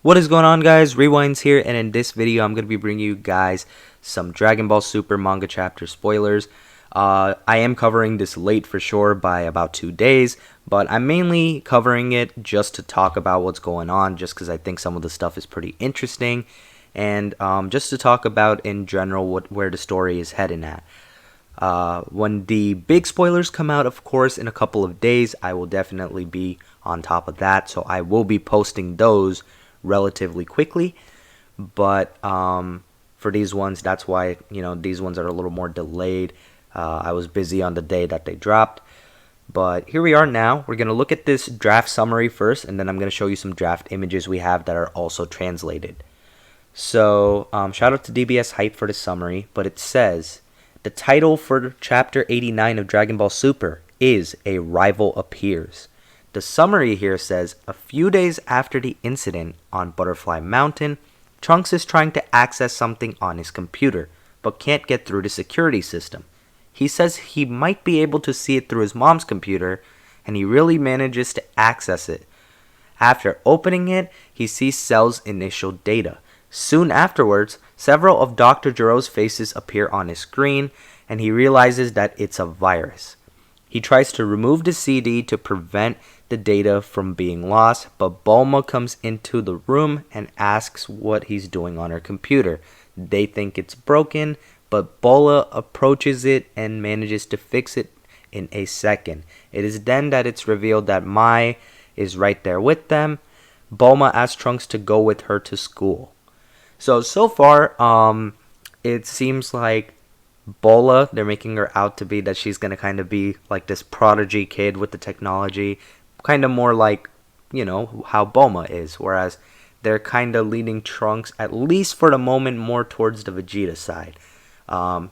What is going on, guys? Rewinds here, and in this video I'm going to be bringing you guys some Dragon Ball Super manga chapter spoilers. I am covering this late for sure by about 2 days, but I'm mainly covering it just to talk about what's going on, just because I think some of the stuff is pretty interesting, and just to talk about in general where the story is heading at. When the big spoilers come out, of course, in a couple of days, I will definitely be on top of that, so I will be posting those relatively quickly. But for these ones, that's why these ones are a little more delayed. I was busy on the day that they dropped. But here we are now. We're going to look at this draft summary first, and then I'm going to show you some draft images we have that are also translated. So, shout out to DBS Hype for the summary, but it says the title for Chapter 89 of Dragon Ball Super is A Rival Appears. The summary here says, a few days after the incident on Butterfly Mountain, Trunks is trying to access something on his computer, but can't get through the security system. He says he might be able to see it through his mom's computer, and he really manages to access it. After opening it, he sees Cell's initial data. Soon afterwards, several of Dr. Gero's faces appear on his screen, and he realizes that it's a virus. He tries to remove the CD to prevent the data from being lost, but Bulma comes into the room and asks what he's doing on her computer. They think it's broken, but Bola approaches it and manages to fix it in a second. It is then that it's revealed that Mai is right there with them. Bulma asks Trunks to go with her to school. So far, it seems like Bola, they're making her out to be that she's going to kind of be like this prodigy kid with the technology. Kind of more like, how Bulma is. Whereas they're kind of leading Trunks, at least for the moment, more towards the Vegeta side.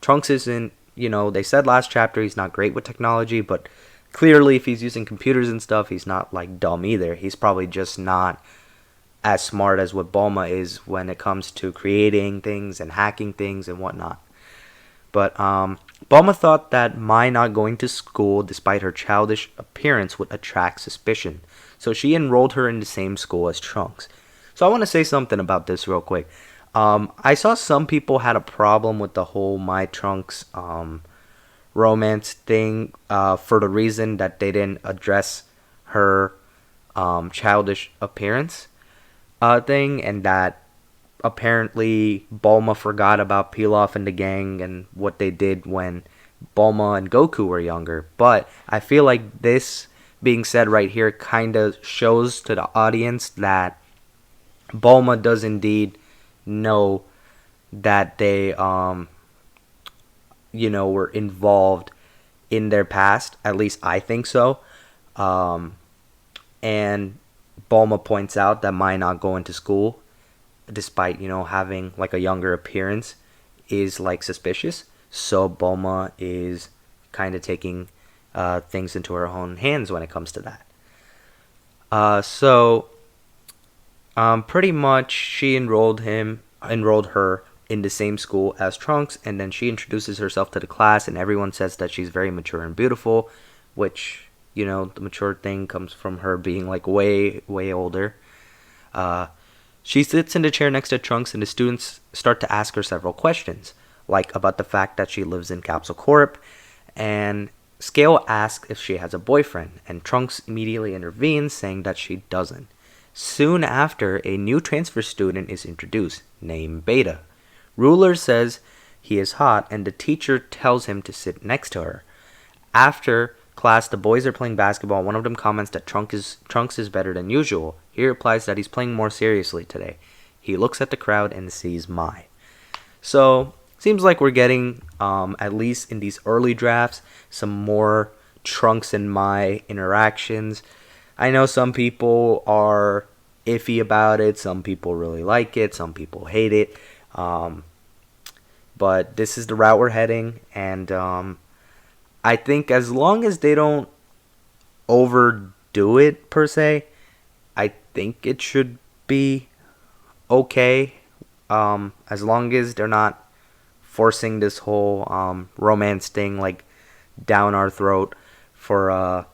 Trunks isn't, they said last chapter he's not great with technology, but clearly if he's using computers and stuff, he's not like dumb either. He's probably just not as smart as what Bulma is when it comes to creating things and hacking things and whatnot. But Bulma thought that Mai not going to school despite her childish appearance would attract suspicion, so she enrolled her in the same school as Trunks. So I want to say something about this real quick. I saw some people had a problem with the whole Mai Trunks romance thing for the reason that they didn't address her childish appearance thing, and that apparently Bulma forgot about Pilaf and the gang and what they did when Bulma and Goku were younger. But I feel like this being said right here kind of shows to the audience that Bulma does indeed know that they were involved in their past. At least I think so. And Bulma points out that Mai not going to school, despite having like a younger appearance, is like suspicious. So Bulma is kind of taking things into her own hands when it comes to that. Pretty much she enrolled her in the same school as Trunks, and then she introduces herself to the class, and everyone says that she's very mature and beautiful, which the mature thing comes from her being like way older. She sits in the chair next to Trunks, and the students start to ask her several questions, like about the fact that she lives in Capsule Corp, and Scale asks if she has a boyfriend, and Trunks immediately intervenes, saying that she doesn't. Soon after, a new transfer student is introduced, named Beta. Ruler says he is hot, and the teacher tells him to sit next to her. After class, the boys are playing basketball. One of them comments that Trunks is better than usual. He replies that he's playing more seriously today. He looks at the crowd and sees Mai. So, seems like we're getting, at least in these early drafts, some more Trunks and Mai interactions. I know some people are iffy about it. Some people really like it. Some people hate it. But this is the route we're heading, and I think as long as they don't overdo it per se, I think it should be okay. As long as they're not forcing this whole romance thing like down our throat for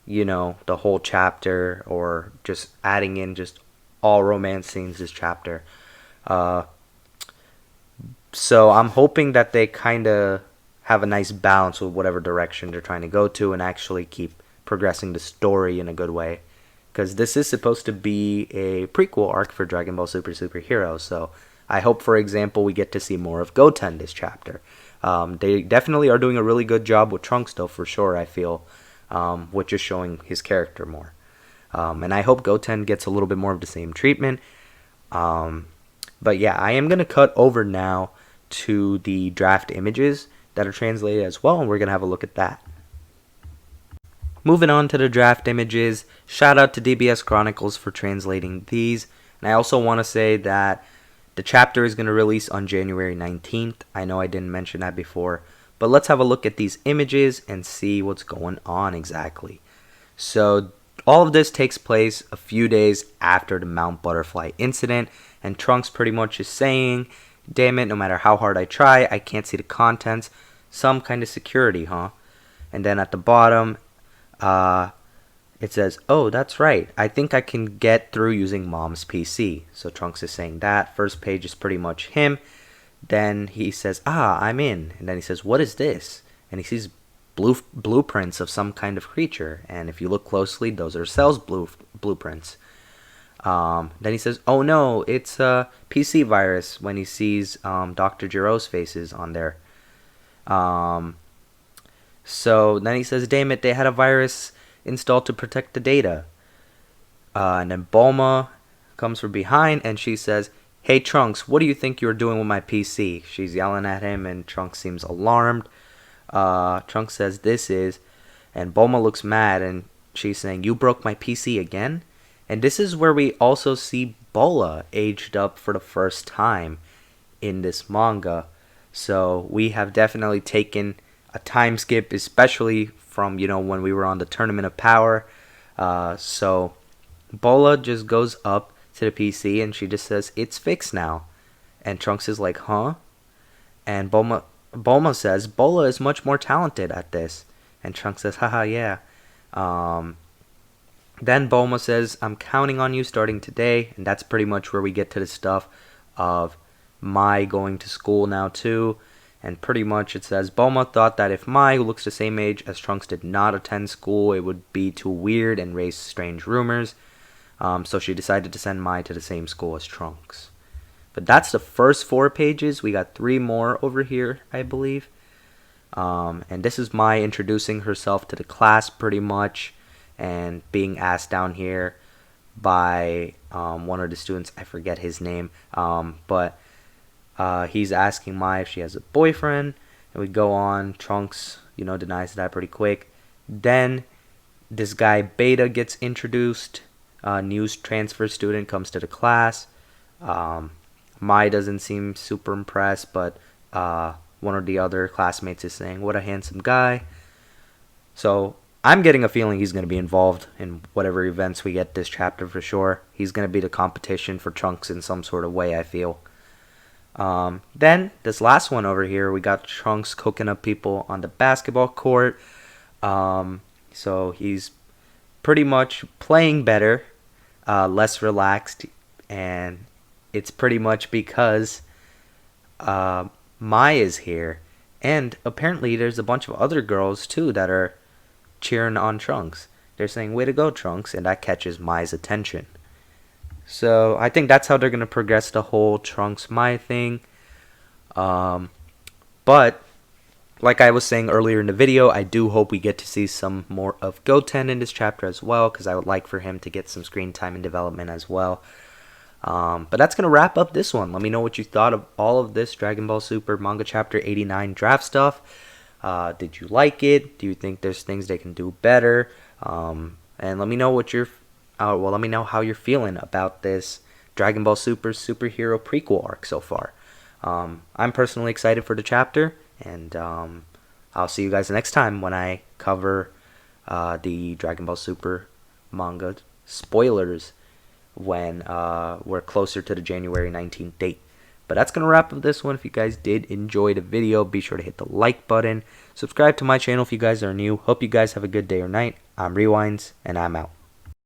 the whole chapter, or just adding in just all romance scenes this chapter. So I'm hoping that they kind of have a nice balance with whatever direction they're trying to go to and actually keep progressing the story in a good way. Because this is supposed to be a prequel arc for Dragon Ball Super Superhero. So I hope, for example, we get to see more of Goten this chapter. They definitely are doing a really good job with Trunks, though, for sure, I feel, with just showing his character more. And I hope Goten gets a little bit more of the same treatment. But yeah, I am going to cut over now to the draft images that are translated as well, and we're going to have a look at that. Moving on to the draft images, shout out to DBS Chronicles for translating these. And I also want to say that the chapter is going to release on January 19th. I know I didn't mention that before, but let's have a look at these images and see what's going on exactly. So all of this takes place a few days after the Mount Butterfly incident, and Trunks pretty much is saying, damn it, no matter how hard I try, I can't see the contents. Some kind of security, huh? And then at the bottom, it says, oh, that's right, I think I can get through using Mom's PC. So Trunks is saying that. First page is pretty much him. Then he says, I'm in. And then he says, what is this? And he sees blueprints of some kind of creature. And if you look closely, those are Cell's blueprints. Then he says, oh no, it's a PC virus, when he sees Dr. Jiro's faces on there. So then he says, damn it, they had a virus installed to protect the data. And then Bulma comes from behind and she says, hey Trunks, what do you think you're doing with my PC? She's yelling at him and Trunks seems alarmed. Trunks says, this is, and Bulma looks mad and she's saying, you broke my PC again? And this is where we also see Bola aged up for the first time in this manga. So we have definitely taken a time skip, especially from, when we were on the Tournament of Power. So Bola just goes up to the PC and she just says, it's fixed now. And Trunks is like, huh? And Bulma says, Bola is much more talented at this. And Trunks says, haha, yeah. Then Bulma says, I'm counting on you starting today. And that's pretty much where we get to the stuff of Mai going to school now too. And pretty much it says, Bulma thought that if Mai, who looks the same age as Trunks, did not attend school, it would be too weird and raise strange rumors. So she decided to send Mai to the same school as Trunks. But that's the first 4 pages. We got 3 more over here, I believe. And this is Mai introducing herself to the class pretty much, and being asked down here by one of the students. I forget his name, but he's asking Mai if she has a boyfriend, and we go on. Trunks, denies that pretty quick. Then this guy Beta gets introduced. News transfer student comes to the class. Mai doesn't seem super impressed, but one of the other classmates is saying, what a handsome guy. So I'm getting a feeling he's going to be involved in whatever events we get this chapter for sure. He's going to be the competition for Trunks in some sort of way, I feel. Then this last one over here, we got Trunks cooking up people on the basketball court. So he's pretty much playing better, less relaxed, and it's pretty much because Mai is here, and apparently there's a bunch of other girls too that are cheering on Trunks. They're saying, way to go, Trunks, and that catches Mai's attention. So I think that's how they're going to progress the whole Trunks-Mai thing. But like I was saying earlier in the video, I do hope we get to see some more of Goten in this chapter as well, because I would like for him to get some screen time and development as well. But that's going to wrap up this one. Let me know what you thought of all of this Dragon Ball Super Manga Chapter 89 draft stuff. Did you like it? Do you think there's things they can do better? And let me know what let me know how you're feeling about this Dragon Ball Super superhero prequel arc so far. I'm personally excited for the chapter, and I'll see you guys next time when I cover the Dragon Ball Super manga spoilers when we're closer to the January 19th date. But that's going to wrap up this one. If you guys did enjoy the video, be sure to hit the like button. Subscribe to my channel if you guys are new. Hope you guys have a good day or night. I'm Rewinds, and I'm out.